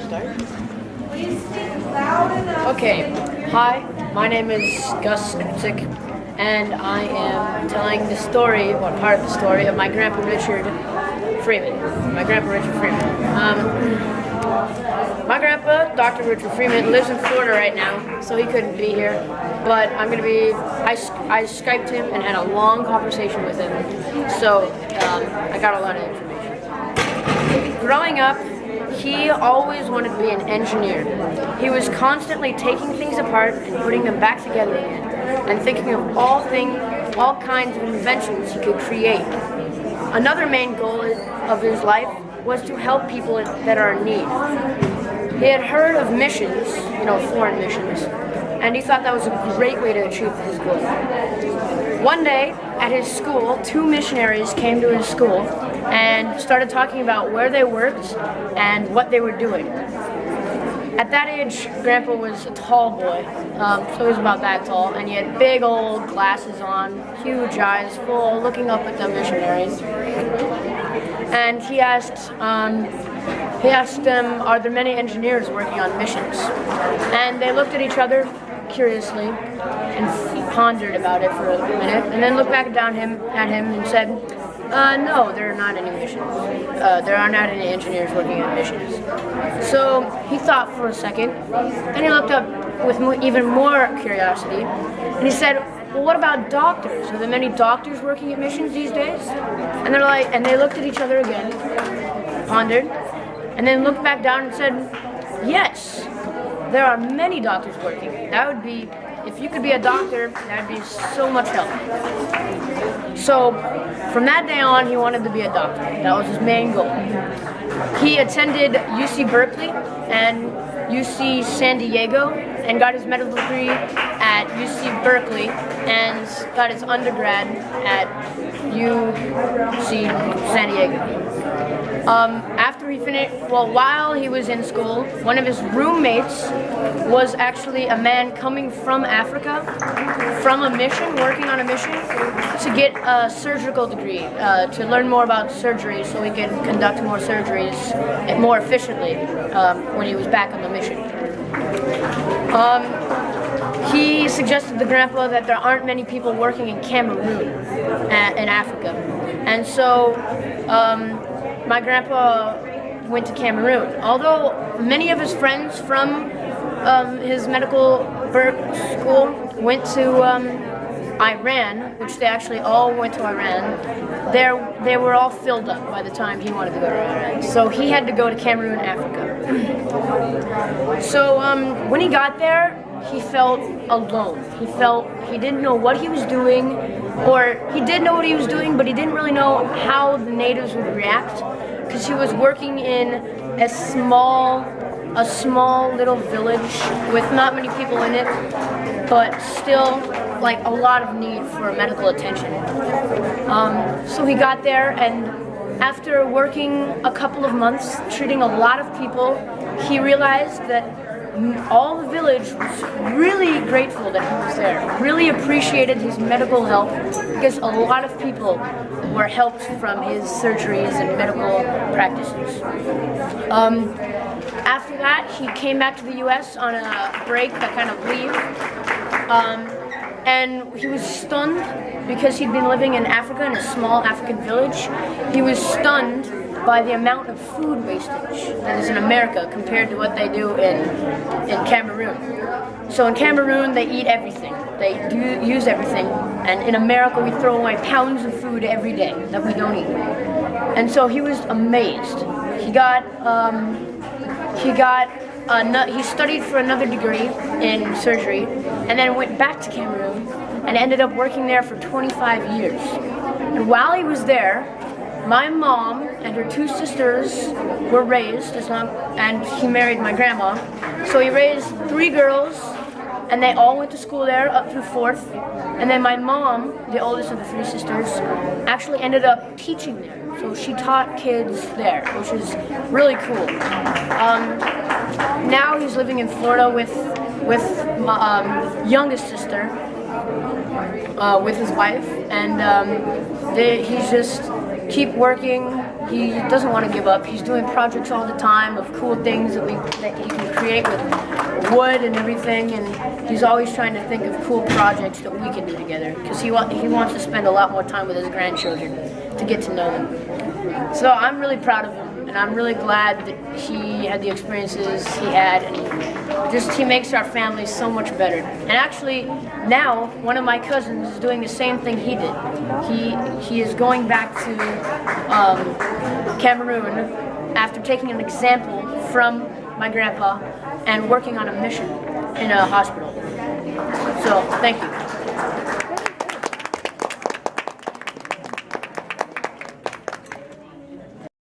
start? Okay, hi, my name is Gus Skripczyk, and I am telling the story, or part of the story, of my grandpa Richard Freeman. My grandpa Richard Freeman. My grandpa, Dr. Richard Freeman, lives in Florida right now, so he couldn't be here. But I Skyped him and had a long conversation with him, so I got a lot of information. Growing up, he always wanted to be an engineer. He was constantly taking things apart and putting them back together again, and thinking of all kinds of inventions he could create. Another main goal of his life was to help people that are in need. He had heard of missions, foreign missions, and he thought that was a great way to achieve his goal. One day, at his school, two missionaries came to his school and started talking about where they worked and what they were doing. At that age, Grandpa was a tall boy, so he was about that tall, and he had big old glasses on, huge eyes full, looking up at the missionaries. And he asked them, are there many engineers working on missions? And they looked at each other curiously and pondered about it for a minute, and then looked back at him and said, no, there are not any missions. There are not any engineers working on missions. So he thought for a second, and he looked up with even more curiosity, and he said, well, what about doctors? Are there many doctors working at missions these days? And they looked at each other again, pondered, and then looked back down and said, yes, there are many doctors working. That would be, if you could be a doctor, that would be so much help. So from that day on, he wanted to be a doctor. That was his main goal. He attended UC Berkeley and UC San Diego and got his medical degree at UC Berkeley and got his undergrad at UC San Diego. After he finished, while he was in school, one of his roommates was actually a man coming from Africa, from a mission, working on a mission, to get a surgical degree, to learn more about surgery so he could conduct more surgeries more efficiently when he was back on the mission. He suggested to Grandpa that there aren't many people working in Cameroon, in Africa. And so my grandpa went to Cameroon. Although many of his friends from his medical school went to Iran, which they actually all went to Iran, they were all filled up by the time he wanted to go to Iran. So he had to go to Cameroon, Africa. So when he got there, he felt alone. He didn't know what he was doing, or he did know what he was doing, but he didn't really know how the natives would react, because he was working in a small little village with not many people in it, but still like a lot of need for medical attention. So he got there, and after working a couple of months, treating a lot of people, he realized that all the village was really grateful that he was there, really appreciated his medical help, because a lot of people were helped from his surgeries and medical practices. After that, he came back to the U.S. on a break, that kind of leave, and he was stunned because he'd been living in Africa, in a small African village. He was stunned by the amount of food wastage that is in America compared to what they do in Cameroon. So in Cameroon, they eat everything. They use everything. And in America, we throw away pounds of food every day that we don't eat. And so he was amazed. He studied for another degree in surgery, and then went back to Cameroon and ended up working there for 25 years. And while he was there, my mom and her two sisters were raised, and he married my grandma. So he raised three girls, and they all went to school there up through 4th. And then my mom, the oldest of the three sisters, actually ended up teaching there. So she taught kids there, which is really cool. Now he's living in Florida with my youngest sister, with his wife, and he's just keep working he doesn't want to give up. He's doing projects all the time of cool things that he can create with wood and everything, and he's always trying to think of cool projects that we can do together because he wants to spend a lot more time with his grandchildren to get to know them. So I'm really proud of him, and I'm really glad that he had the experiences he had, and he makes our family so much better. And actually, now one of my cousins is doing the same thing he did. He is going back to Cameroon after taking an example from my grandpa and working on a mission in a hospital. So, thank you.